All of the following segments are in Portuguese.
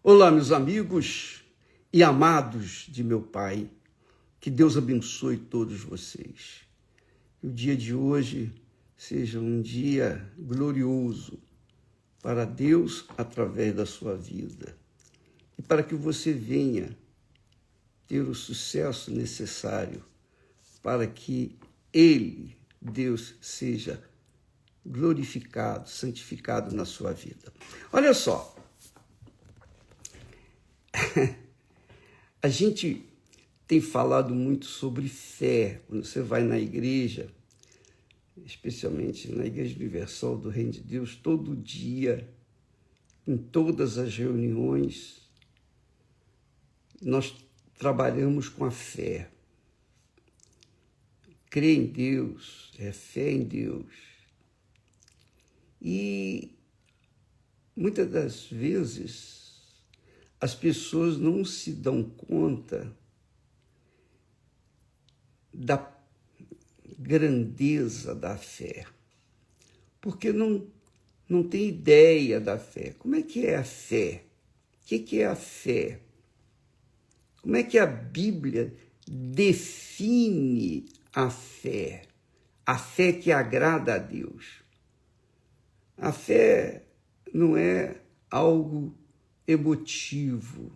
Olá, meus amigos e amados de meu Pai, que Deus abençoe todos vocês. Que o dia de hoje seja um dia glorioso para Deus através da sua vida e para que você venha ter o sucesso necessário para que Ele, Deus, seja glorificado, santificado na sua vida. Olha só, a gente tem falado muito sobre fé. Quando você vai na igreja, especialmente na Igreja Universal do Reino de Deus, todo dia, em todas as reuniões, nós trabalhamos com a fé. Crer em Deus, é fé em Deus. E muitas das vezes as pessoas não se dão conta da grandeza da fé, porque não tem ideia da fé. Como é que é a fé? O que é a fé? Como é que a Bíblia define a fé? A fé que agrada a Deus. A fé não é algo emotivo.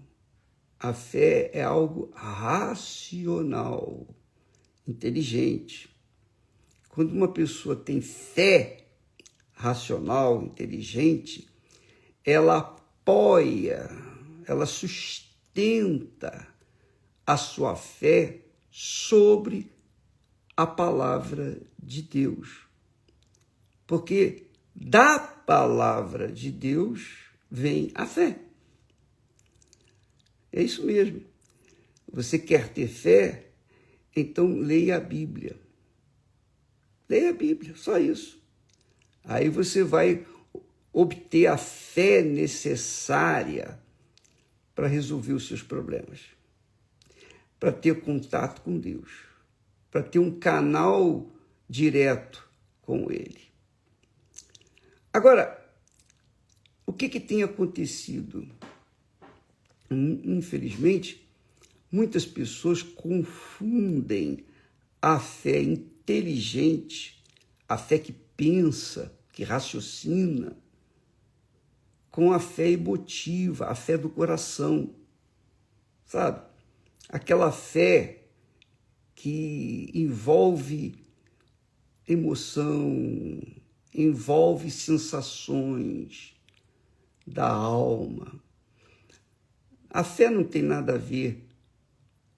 A fé é algo racional, inteligente. Quando uma pessoa tem fé racional, inteligente, ela apoia, ela sustenta a sua fé sobre a palavra de Deus. Porque da palavra de Deus vem a fé. É isso mesmo. Você quer ter fé? Então leia a Bíblia. Leia a Bíblia, só isso. Aí você vai obter a fé necessária para resolver os seus problemas, para ter contato com Deus, para ter um canal direto com Ele. Agora, o que tem acontecido? Infelizmente, muitas pessoas confundem a fé inteligente, a fé que pensa, que raciocina, com a fé emotiva, a fé do coração, sabe? Aquela fé que envolve emoção, envolve sensações da alma. A fé não tem nada a ver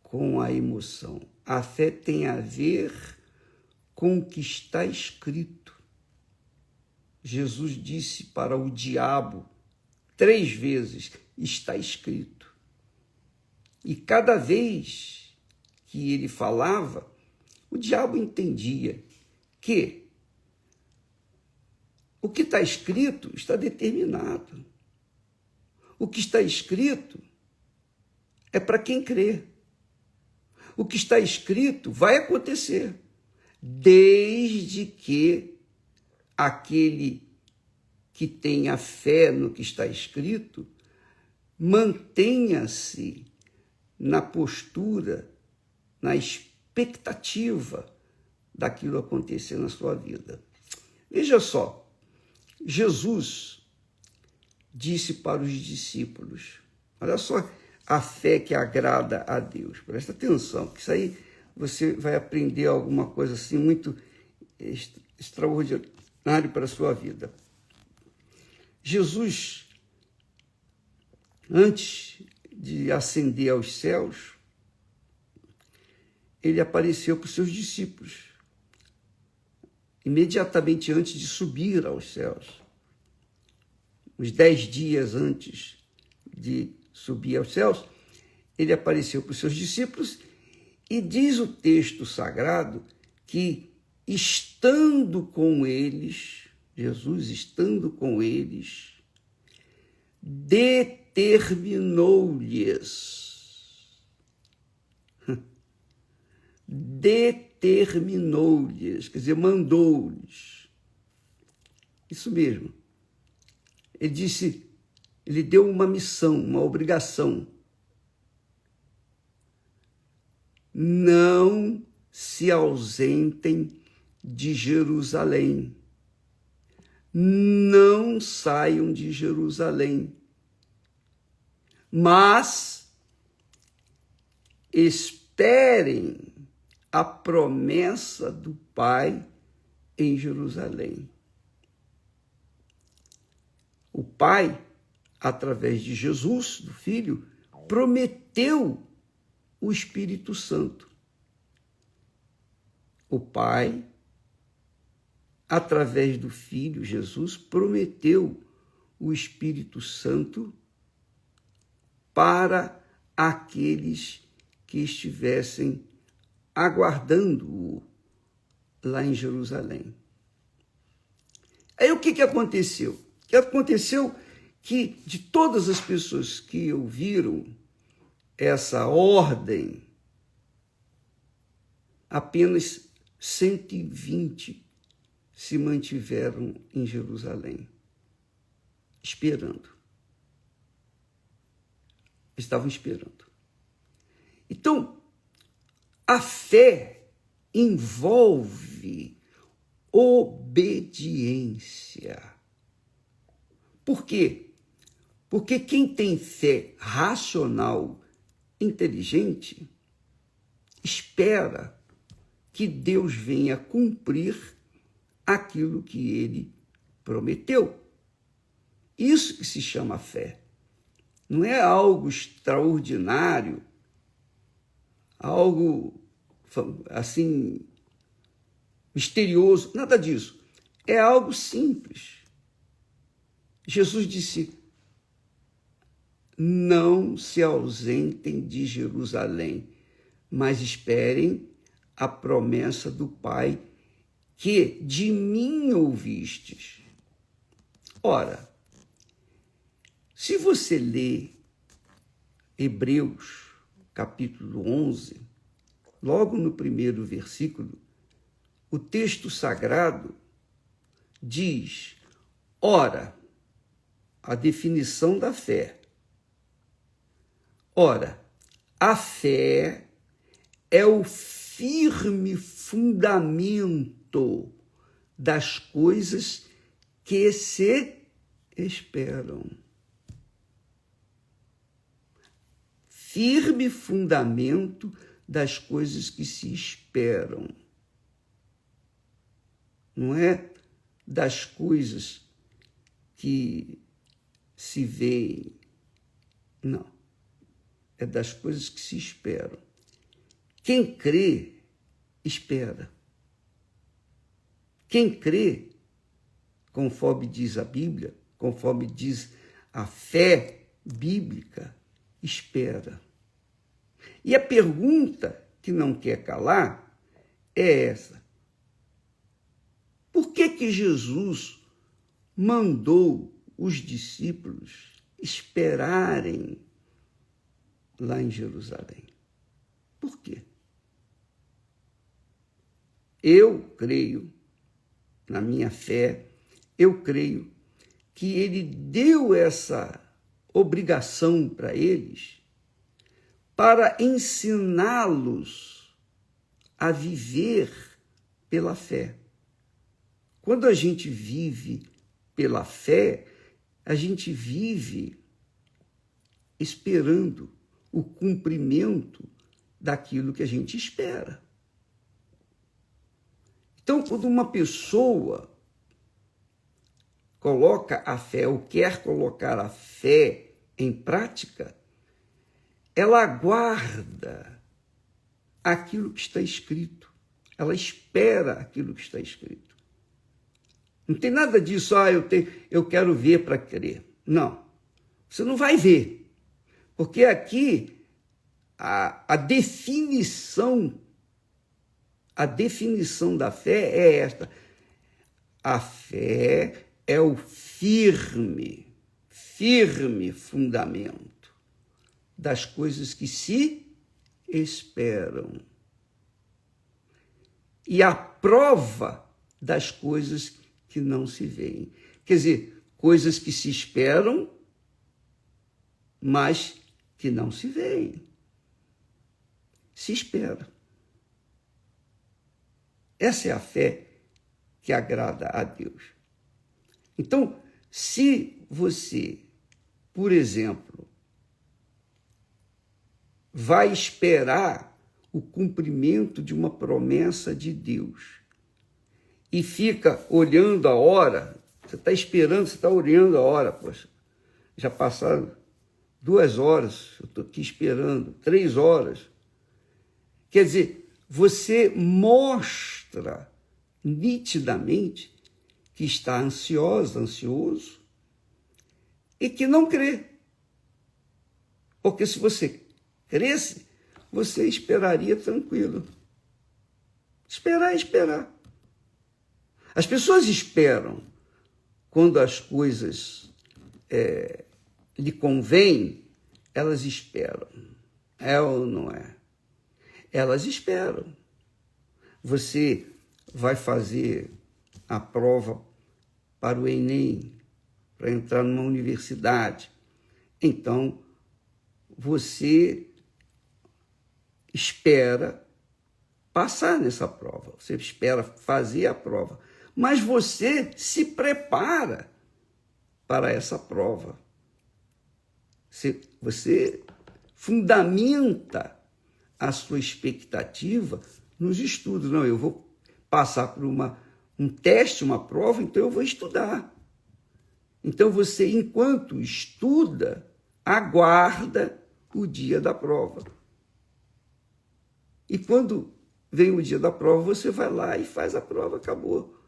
com a emoção. A fé tem a ver com o que está escrito. Jesus disse para o diabo 3 vezes, está escrito. E cada vez que ele falava, o diabo entendia que o que está escrito está determinado. O que está escrito é para quem crê. O que está escrito vai acontecer, desde que aquele que tem a fé no que está escrito mantenha-se na postura, na expectativa daquilo acontecer na sua vida. Veja só, Jesus disse para os discípulos, olha só a fé que agrada a Deus. Presta atenção, que isso aí você vai aprender alguma coisa assim muito extraordinário para a sua vida. Jesus, antes de ascender aos céus, ele apareceu para os seus discípulos, imediatamente antes de subir aos céus. Uns 10 dias antes de subir aos céus, ele apareceu para os seus discípulos e diz o texto sagrado que, estando com eles, Jesus estando com eles, determinou-lhes, quer dizer, mandou-lhes. Isso mesmo. Ele disse, Ele deu uma missão, uma obrigação. Não se ausentem de Jerusalém. Não saiam de Jerusalém, mas esperem a promessa do Pai em Jerusalém. O Pai, através de Jesus, do Filho, prometeu o Espírito Santo. O Pai, através do Filho, Jesus, prometeu o Espírito Santo para aqueles que estivessem aguardando-o lá em Jerusalém. Aí o que aconteceu? O que aconteceu que de todas as pessoas que ouviram essa ordem, apenas 120 se mantiveram em Jerusalém, esperando. Estavam esperando. Então, a fé envolve obediência. Por quê? Porque quem tem fé racional, inteligente, espera que Deus venha cumprir aquilo que ele prometeu. Isso que se chama fé. Não é algo extraordinário, algo assim misterioso, nada disso. É algo simples. Jesus disse: não se ausentem de Jerusalém, mas esperem a promessa do Pai que de mim ouvistes. Ora, se você lê Hebreus, capítulo 11, logo no primeiro versículo, o texto sagrado diz: ora, a definição da fé. Ora, a fé é o firme fundamento das coisas que se esperam. Firme fundamento das coisas que se esperam. Não é das coisas que se veem. Não. É das coisas que se esperam. Quem crê, espera. Quem crê, conforme diz a Bíblia, conforme diz a fé bíblica, espera. E a pergunta que não quer calar é essa: por que Jesus mandou os discípulos esperarem lá em Jerusalém? Por quê? Eu creio, na minha fé, eu creio que ele deu essa obrigação para eles para ensiná-los a viver pela fé. Quando a gente vive pela fé, a gente vive esperando o cumprimento daquilo que a gente espera. Então, quando uma pessoa coloca a fé ou quer colocar a fé em prática, ela aguarda aquilo que está escrito. Ela espera aquilo que está escrito. Não tem nada disso, eu quero ver para crer. Não, você não vai ver. Porque aqui a definição da fé é esta. A fé é o firme fundamento das coisas que se esperam e a prova das coisas que não se veem. Quer dizer, coisas que se esperam mas que não se veem. Se espera. Essa é a fé que agrada a Deus. Então, se você, por exemplo, vai esperar o cumprimento de uma promessa de Deus e fica olhando a hora, você está esperando, você está olhando a hora, poxa, já passaram 2 horas, eu estou aqui esperando, 3 horas. Quer dizer, você mostra nitidamente que está ansioso, e que não crê. Porque se você cresce, você esperaria tranquilo. Esperar. As pessoas esperam quando as coisas lhe convêm, elas esperam. É ou não é? Elas esperam. Você vai fazer a prova para o Enem, para entrar numa universidade. Então, você espera passar nessa prova, você espera fazer a prova, mas você se prepara para essa prova. Você fundamenta a sua expectativa nos estudos. Não, eu vou passar por um teste, uma prova, então eu vou estudar. Então você, enquanto estuda, aguarda o dia da prova. E quando vem o dia da prova, você vai lá e faz a prova, acabou.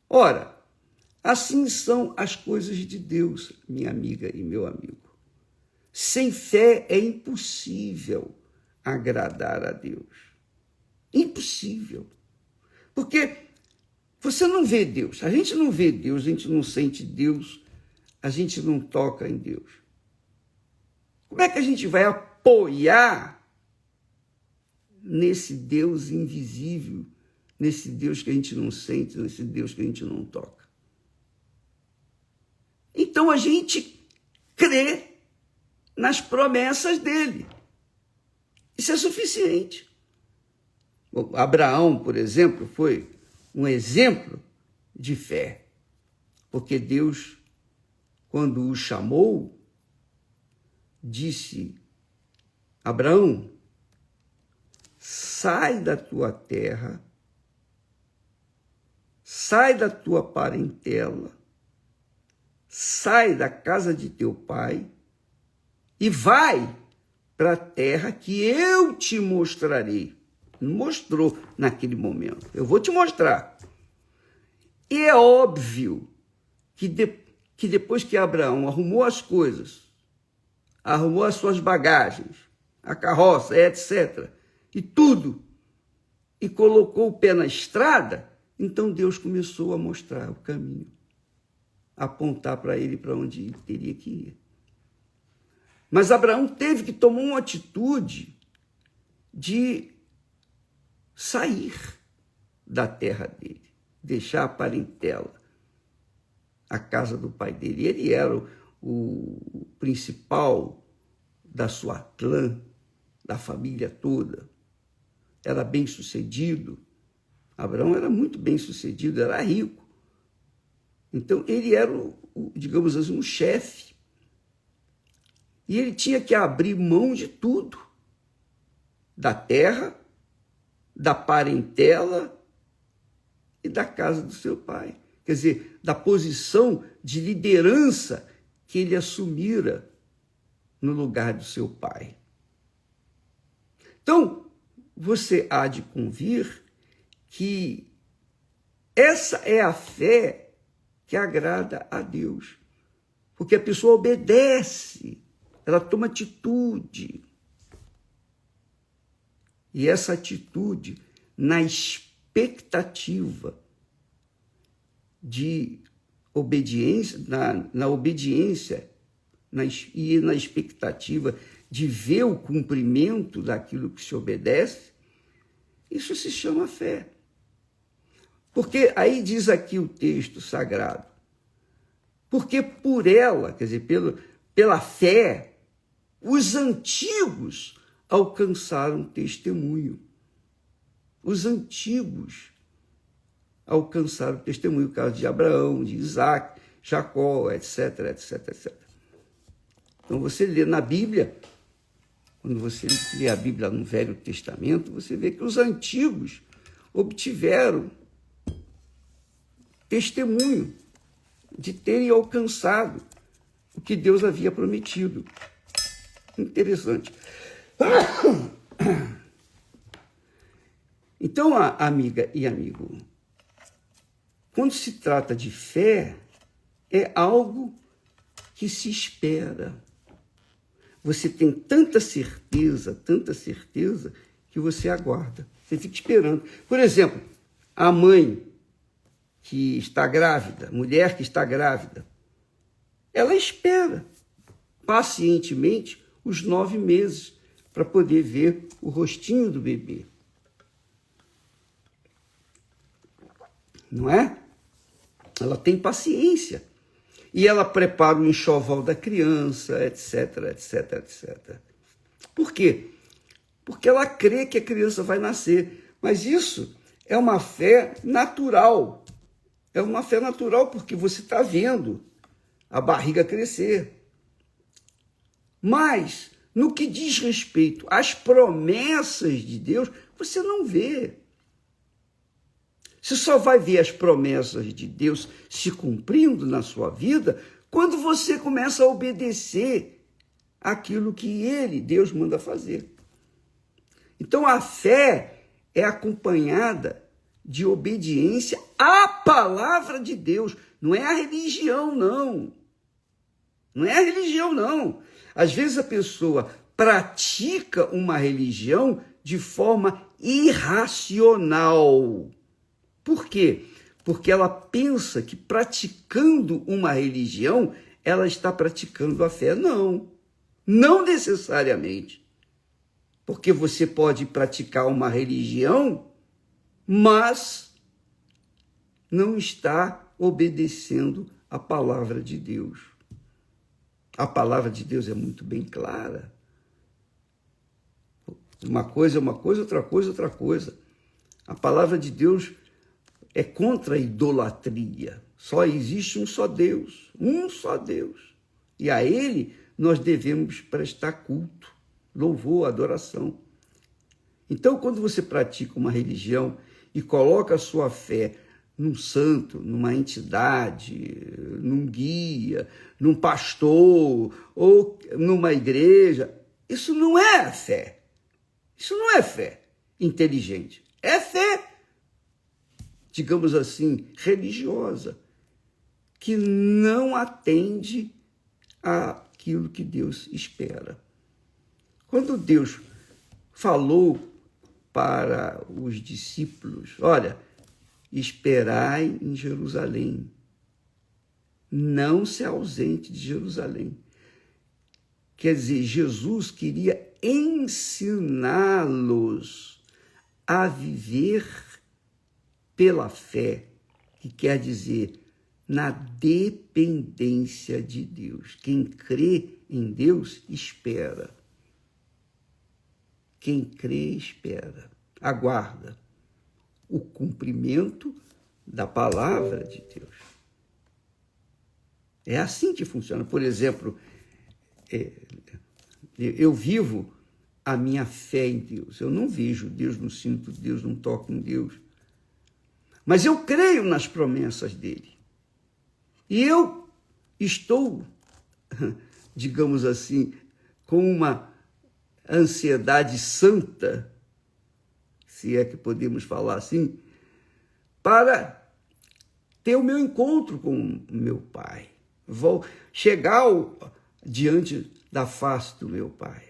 Ora, assim são as coisas de Deus, minha amiga e meu amigo. Sem fé é impossível agradar a Deus. Impossível. Porque você não vê Deus, a gente não vê Deus, a gente não sente Deus, a gente não toca em Deus. Como é que a gente vai apoiar nesse Deus invisível, nesse Deus que a gente não sente, nesse Deus que a gente não toca? Então a gente crê nas promessas dele. Isso é suficiente. Bom, Abraão, por exemplo, foi um exemplo de fé, porque Deus, quando o chamou, disse: Abraão, sai da tua terra, sai da tua parentela, sai da casa de teu pai e vai para a terra que eu te mostrarei. Mostrou naquele momento. Eu vou te mostrar. E é óbvio que depois que Abraão arrumou as coisas, arrumou as suas bagagens, a carroça, etc., e tudo, e colocou o pé na estrada, então Deus começou a mostrar o caminho, apontar para ele para onde ele teria que ir. Mas Abraão teve que tomar uma atitude de sair da terra dele, deixar a parentela, a casa do pai dele. Ele era o principal da sua clã, da família toda. Era bem-sucedido. Abraão era muito bem-sucedido, era rico. Então, ele era, digamos assim, um chefe. E ele tinha que abrir mão de tudo, da terra, da parentela e da casa do seu pai. Quer dizer, da posição de liderança que ele assumira no lugar do seu pai. Então, você há de convir que essa é a fé que agrada a Deus. Porque a pessoa obedece, ela toma atitude. E essa atitude, na expectativa de obediência, na obediência e na expectativa de ver o cumprimento daquilo que se obedece, isso se chama fé. Porque aí diz aqui o texto sagrado, porque por ela, quer dizer, pela fé, os antigos alcançaram testemunho. Os antigos alcançaram testemunho, o caso de Abraão, de Isaac, Jacó, etc, etc, etc. Então você lê na Bíblia, quando você lê a Bíblia no Velho Testamento, você vê que os antigos obtiveram testemunho de terem alcançado o que Deus havia prometido. Interessante. Então, amiga e amigo, quando se trata de fé, é algo que se espera. Você tem tanta certeza, que você aguarda. Você fica esperando. Por exemplo, a mãe que está grávida, mulher que está grávida, ela espera pacientemente os 9 meses para poder ver o rostinho do bebê. Não é? Ela tem paciência. E ela prepara o enxoval da criança, etc, etc, etc. Por quê? Porque ela crê que a criança vai nascer. Mas isso é uma fé natural. É uma fé natural porque você está vendo a barriga crescer. Mas, no que diz respeito às promessas de Deus, você não vê. Você só vai ver as promessas de Deus se cumprindo na sua vida quando você começa a obedecer aquilo que Deus, manda fazer. Então, a fé é acompanhada de obediência à palavra de Deus. Não é a religião, não. Não é a religião, não. Às vezes a pessoa pratica uma religião de forma irracional. Por quê? Porque ela pensa que praticando uma religião, ela está praticando a fé. Não, não necessariamente. Porque você pode praticar uma religião, mas não está obedecendo a palavra de Deus. A palavra de Deus é muito bem clara. Uma coisa é uma coisa, outra coisa é outra coisa. A palavra de Deus é contra a idolatria. Só existe um só Deus, um só Deus. E a Ele nós devemos prestar culto, louvor, adoração. Então, quando você pratica uma religião e coloca a sua fé num santo, numa entidade, num guia, num pastor ou numa igreja, isso não é fé. Isso não é fé inteligente. É fé, digamos assim, religiosa, que não atende àquilo que Deus espera. Quando Deus falou para os discípulos, olha, esperai em Jerusalém, não se ausente de Jerusalém. Quer dizer, Jesus queria ensiná-los a viver pela fé, que quer dizer na dependência de Deus. Quem crê em Deus, espera. Quem crê, espera. Aguarda o cumprimento da palavra de Deus. É assim que funciona. Por exemplo, eu vivo a minha fé em Deus. Eu não vejo Deus, não sinto Deus, não toco em Deus. Mas eu creio nas promessas dele. E eu estou, digamos assim, com uma ansiedade santa, se é que podemos falar assim, para ter o meu encontro com meu Pai. Vou chegar diante da face do meu Pai.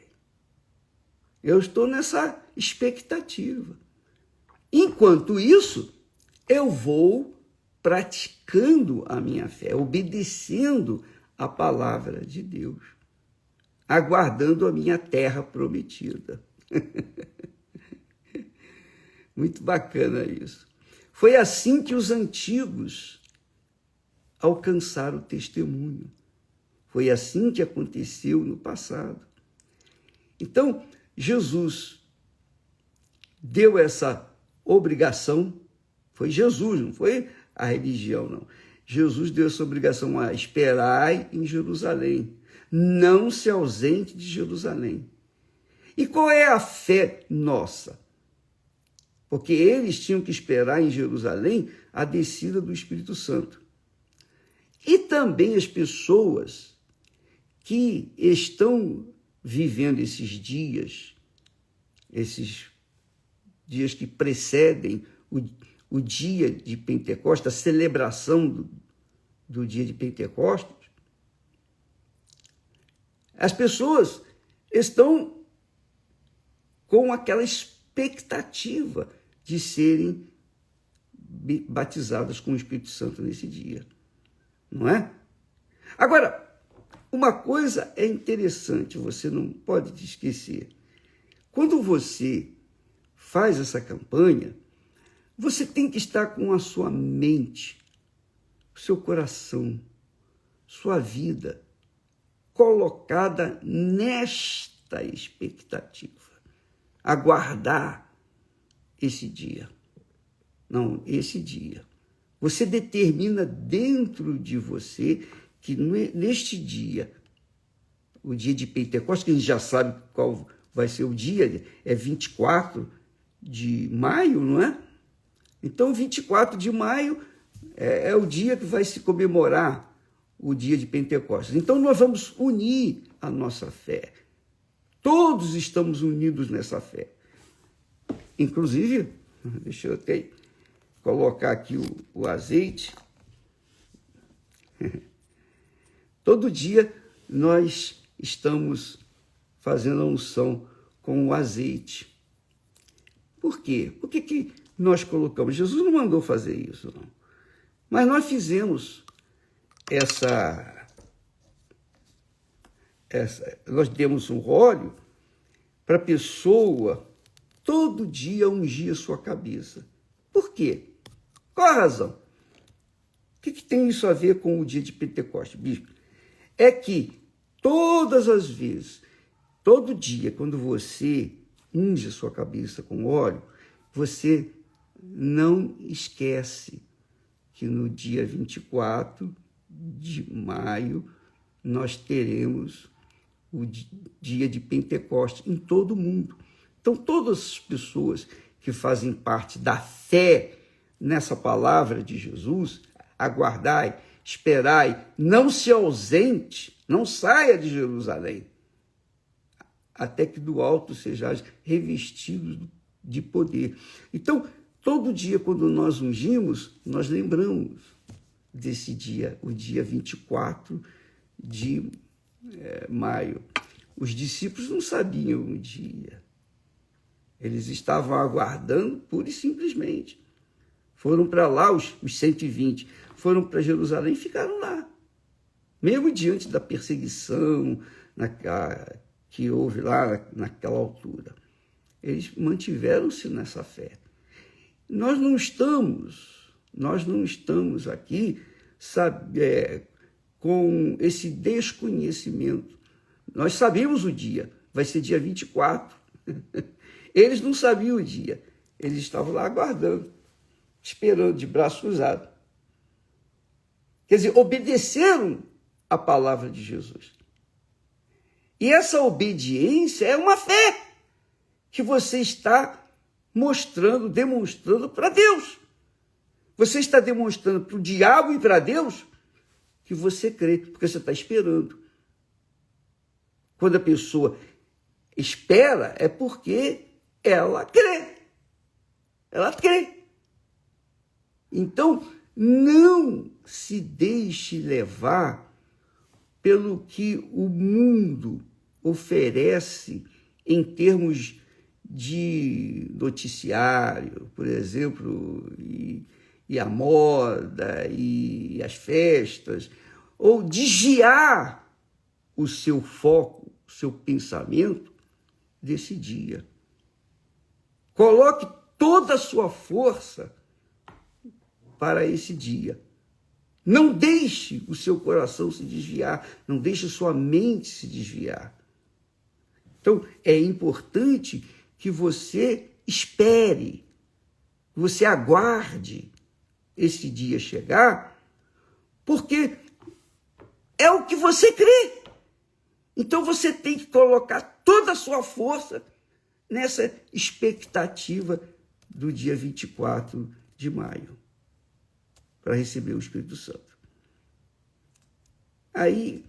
Eu estou nessa expectativa. Enquanto isso, eu vou praticando a minha fé, obedecendo a palavra de Deus, aguardando a minha terra prometida. Muito bacana isso. Foi assim que os antigos alcançaram o testemunho. Foi assim que aconteceu no passado. Então, Jesus deu essa obrigação, foi Jesus, não foi a religião, não. Jesus deu essa obrigação a esperar em Jerusalém, não se ausente de Jerusalém. E qual é a fé nossa? Porque eles tinham que esperar em Jerusalém a descida do Espírito Santo. E também as pessoas que estão vivendo esses dias que precedem o dia de Pentecostes, a celebração do dia de Pentecostes, as pessoas estão com aquela expectativa de serem batizadas com o Espírito Santo nesse dia, não é? Agora, uma coisa é interessante, você não pode esquecer. Quando você faz essa campanha, você tem que estar com a sua mente, o seu coração, sua vida colocada nesta expectativa. Aguardar esse dia. Não, esse dia. Você determina dentro de você que neste dia, o dia de Pentecostes, que a gente já sabe qual vai ser o dia, é 24 de maio, não é? Então, 24 de maio é o dia que vai se comemorar o dia de Pentecostes. Então, nós vamos unir a nossa fé. Todos estamos unidos nessa fé. Inclusive, deixa eu até colocar aqui o azeite. Todo dia nós estamos fazendo a unção com o azeite. Por quê? Por que nós colocamos? Jesus não mandou fazer isso, não. Mas nós fizemos nós demos um óleo para a pessoa todo dia ungir a sua cabeça. Por quê? Qual a razão? O que tem isso a ver com o dia de Pentecostes, bispo? É que todas as vezes, todo dia, quando você unge a sua cabeça com óleo, você não esquece que no dia 24 de maio nós teremos o dia de Pentecostes em todo o mundo. Então, todas as pessoas que fazem parte da fé nessa palavra de Jesus, aguardai, esperai, não se ausente, não saia de Jerusalém, até que do alto sejais revestidos de poder. Então, todo dia, quando nós ungimos, nós lembramos desse dia, o dia 24 de maio. Os discípulos não sabiam o dia. Eles estavam aguardando pura e simplesmente. Foram para lá, os 120, foram para Jerusalém e ficaram lá. Mesmo diante da perseguição que houve lá naquela altura. Eles mantiveram-se nessa fé. Nós não estamos aqui, com esse desconhecimento. Nós sabemos o dia, vai ser dia 24. Eles não sabiam o dia, eles estavam lá aguardando, esperando de braço cruzado. Quer dizer, obedeceram a palavra de Jesus. E essa obediência é uma fé que você está demonstrando para Deus. Você está demonstrando para o diabo e para Deus que você crê, porque você está esperando. Quando a pessoa espera, é porque ela crê. Ela crê. Então, não se deixe levar pelo que o mundo oferece em termos de noticiário, por exemplo, e a moda, e as festas, ou desviar o seu foco, o seu pensamento desse dia. Coloque toda a sua força para esse dia. Não deixe o seu coração se desviar, não deixe sua mente se desviar. Então, é importante que você espere, que você aguarde esse dia chegar, porque é o que você crê. Então, você tem que colocar toda a sua força nessa expectativa do dia 24 de maio, para receber o Espírito Santo. Aí,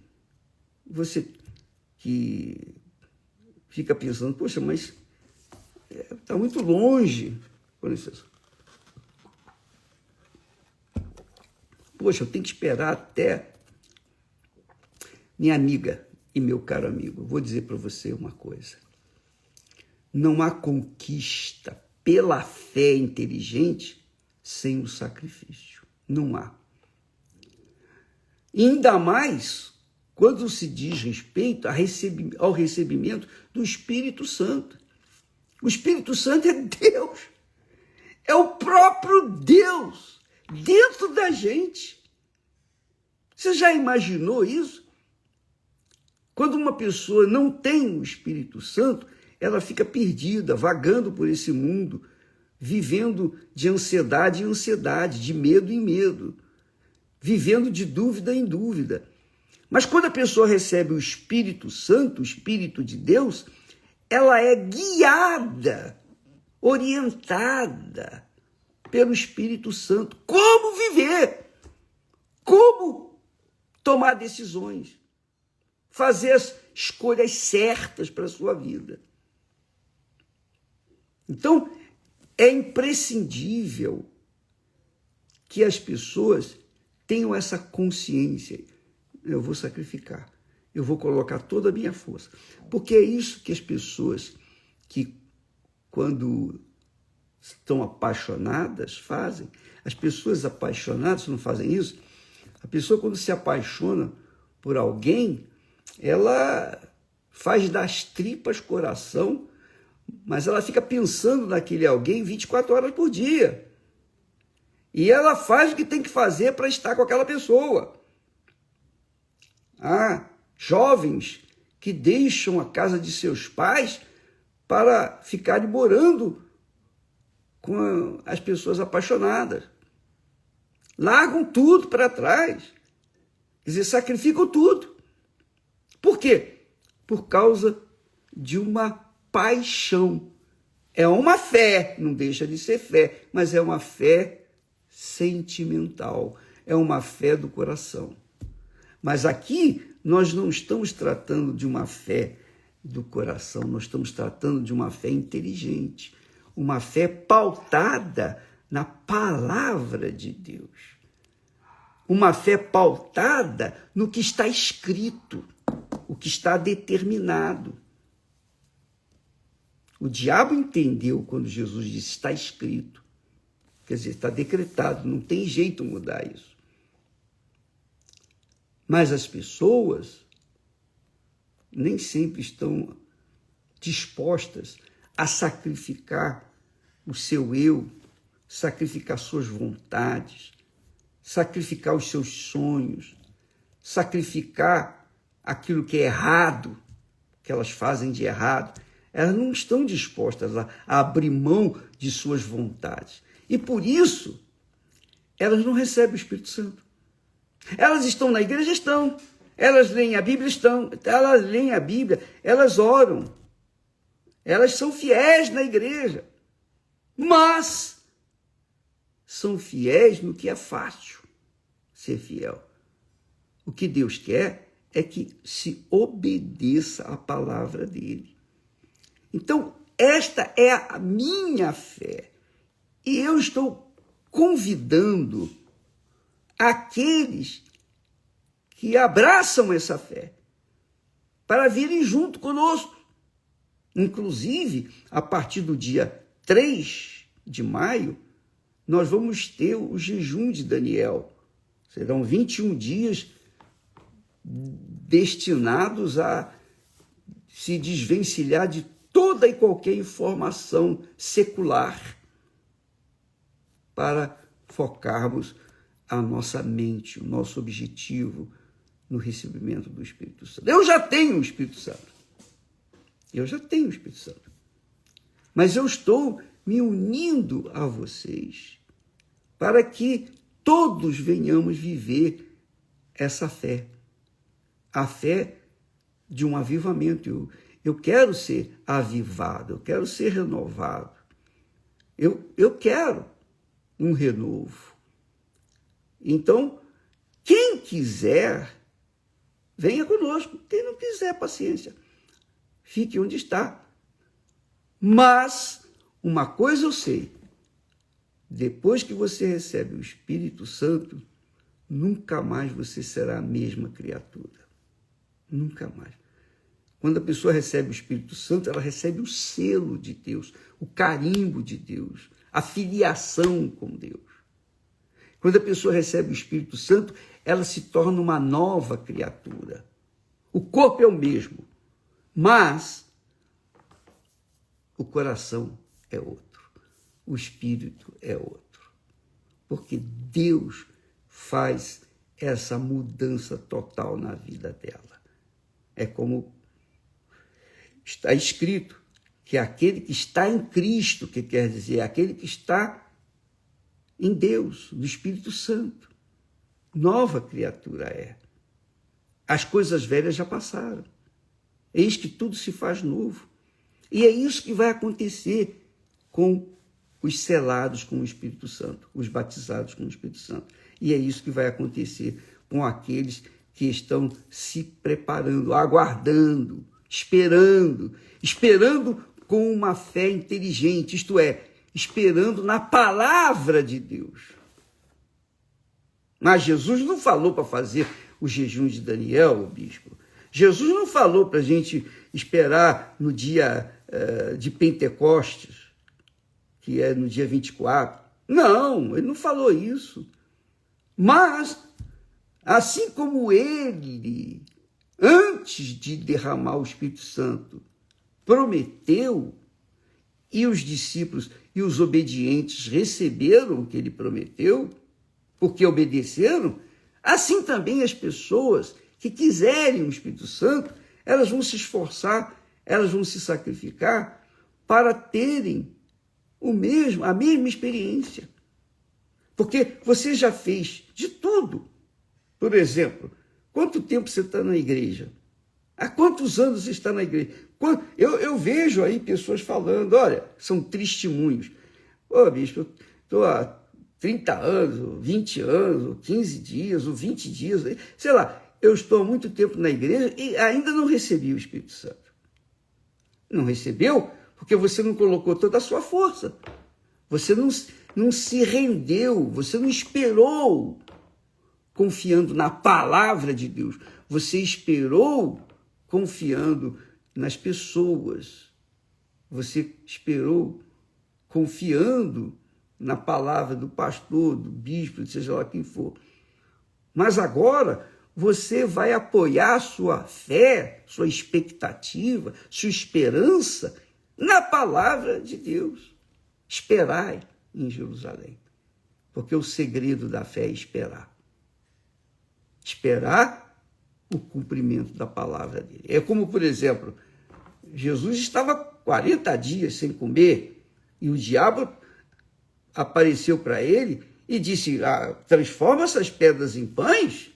você que fica pensando, poxa, mas está muito longe. Com licença. Poxa, eu tenho que esperar até... Minha amiga e meu caro amigo, vou dizer para você uma coisa. Não há conquista pela fé inteligente sem o sacrifício. Não há. E ainda mais quando se diz respeito ao recebimento do Espírito Santo. O Espírito Santo é Deus. É o próprio Deus dentro da gente. Você já imaginou isso? Quando uma pessoa não tem o Espírito Santo, ela fica perdida, vagando por esse mundo, vivendo de ansiedade em ansiedade, de medo em medo, vivendo de dúvida em dúvida. Mas quando a pessoa recebe o Espírito Santo, o Espírito de Deus, ela é guiada, orientada pelo Espírito Santo. Como viver? Como tomar decisões? Fazer as escolhas certas para a sua vida. Então, é imprescindível que as pessoas tenham essa consciência. Eu vou sacrificar, eu vou colocar toda a minha força. Porque é isso que as pessoas que, quando estão apaixonadas, fazem. As pessoas apaixonadas não fazem isso. A pessoa, quando se apaixona por alguém, ela faz das tripas coração, mas ela fica pensando naquele alguém 24 horas por dia. E ela faz o que tem que fazer para estar com aquela pessoa. Há jovens que deixam a casa de seus pais para ficarem morando com as pessoas apaixonadas. Largam tudo para trás. Quer dizer, sacrificam tudo. Por quê? Por causa de uma paixão. É uma fé, não deixa de ser fé, mas é uma fé sentimental, é uma fé do coração. Mas aqui nós não estamos tratando de uma fé do coração, nós estamos tratando de uma fé inteligente, uma fé pautada na palavra de Deus. Uma fé pautada no que está escrito, o que está determinado. O diabo entendeu quando Jesus disse, está escrito. Quer dizer, está decretado, não tem jeito de mudar isso. Mas as pessoas nem sempre estão dispostas a sacrificar o seu eu, sacrificar suas vontades, sacrificar os seus sonhos, sacrificar aquilo que é errado, que elas fazem de errado. Elas não estão dispostas a abrir mão de suas vontades. E por isso, elas não recebem o Espírito Santo. Elas estão na igreja? Estão. Elas leem a Bíblia? Estão. Elas leem a Bíblia, elas oram. Elas são fiéis na igreja. Mas são fiéis no que é fácil ser fiel. O que Deus quer é que se obedeça à palavra dele. Então, esta é a minha fé. E eu estou convidando aqueles que abraçam essa fé para virem junto conosco. Inclusive, a partir do dia 3 de maio, nós vamos ter o jejum de Daniel. Serão 21 dias destinados a se desvencilhar de toda e qualquer informação secular para focarmos a nossa mente, o nosso objetivo no recebimento do Espírito Santo. Eu já tenho o Espírito Santo. Eu já tenho o Espírito Santo. Mas eu estou me unindo a vocês para que todos venhamos viver essa fé. A fé de um avivamento. Eu quero ser avivado, eu quero ser renovado. Eu quero um renovo. Então, quem quiser, venha conosco. Quem não quiser, paciência. Fique onde está. Mas, uma coisa eu sei. Depois que você recebe o Espírito Santo, nunca mais você será a mesma criatura. Nunca mais. Quando a pessoa recebe o Espírito Santo, ela recebe o selo de Deus, o carimbo de Deus, a filiação com Deus. Quando a pessoa recebe o Espírito Santo, ela se torna uma nova criatura. O corpo é o mesmo, mas o coração é outro, o espírito é outro. Porque Deus faz essa mudança total na vida dela. É como está escrito, que aquele que está em Cristo, que quer dizer, aquele que está em Deus, no Espírito Santo, nova criatura é. As coisas velhas já passaram. Eis que tudo se faz novo. E é isso que vai acontecer com os selados com o Espírito Santo, os batizados com o Espírito Santo. E é isso que vai acontecer com aqueles que estão se preparando, aguardando, esperando com uma fé inteligente, isto é, esperando na palavra de Deus. Mas Jesus não falou para fazer o jejum de Daniel, o bispo. Jesus não falou para a gente esperar no dia de Pentecostes, que é no dia 24. Não, ele não falou isso. Mas, assim como ele, antes de derramar o Espírito Santo, prometeu, e os discípulos e os obedientes receberam o que ele prometeu, porque obedeceram, assim também as pessoas que quiserem o Espírito Santo, elas vão se esforçar, elas vão se sacrificar para terem a mesma experiência. Porque você já fez de tudo. Por exemplo, quanto tempo você está na igreja? Há quantos anos você está na igreja? Eu vejo aí pessoas falando, olha, são testemunhos. Ô, bispo, eu estou há 30 anos, ou 20 anos, ou 15 dias, ou 20 dias, sei lá, eu estou há muito tempo na igreja e ainda não recebi o Espírito Santo. Não recebeu porque você não colocou toda a sua força. Você não se rendeu, você não esperou confiando na palavra de Deus. Você esperou confiando nas pessoas. Você esperou confiando na palavra do pastor, do bispo, seja lá quem for. Mas agora você vai apoiar sua fé, sua expectativa, sua esperança na palavra de Deus. Esperai em Jerusalém. Porque o segredo da fé é esperar. Esperar o cumprimento da palavra dele. É como, por exemplo, Jesus estava 40 dias sem comer e o diabo apareceu para ele e disse, transforma essas pedras em pães.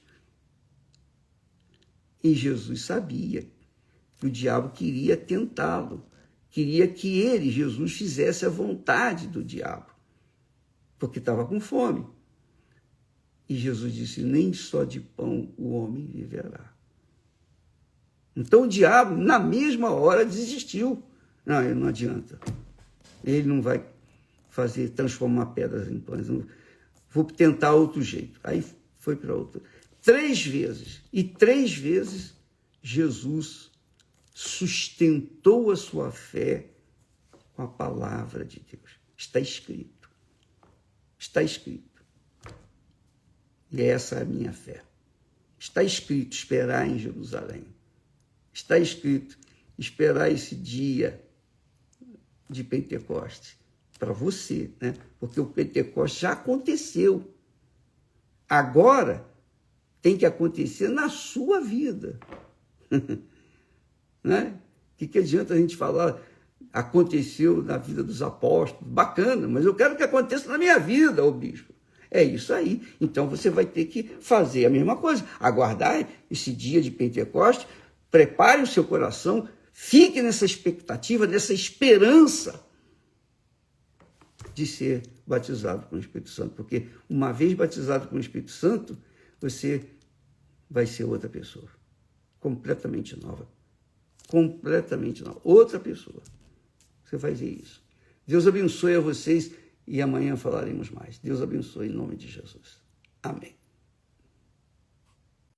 E Jesus sabia que o diabo queria tentá-lo, queria que ele, Jesus, fizesse a vontade do diabo, porque estava com fome. E Jesus disse, nem só de pão o homem viverá. Então o diabo, na mesma hora, desistiu. Não, não adianta. Ele não vai transformar pedras em pães. Vou tentar outro jeito. Aí foi para outro. 3 vezes. E 3 vezes Jesus sustentou a sua fé com a palavra de Deus. Está escrito. Está escrito. E essa é a minha fé. Está escrito esperar em Jerusalém. Está escrito esperar esse dia de Pentecostes para você, né? Porque o Pentecostes já aconteceu. Agora tem que acontecer na sua vida. Né? O que adianta a gente falar, aconteceu na vida dos apóstolos? Bacana, mas eu quero que aconteça na minha vida, ô bispo. É isso aí. Então você vai ter que fazer a mesma coisa. Aguardar esse dia de Pentecostes, prepare o seu coração, fique nessa expectativa, nessa esperança de ser batizado com o Espírito Santo. Porque uma vez batizado com o Espírito Santo, você vai ser outra pessoa. Completamente nova. Completamente nova. Outra pessoa. Você vai ver isso. Deus abençoe a vocês e amanhã falaremos mais. Deus abençoe em nome de Jesus. Amém.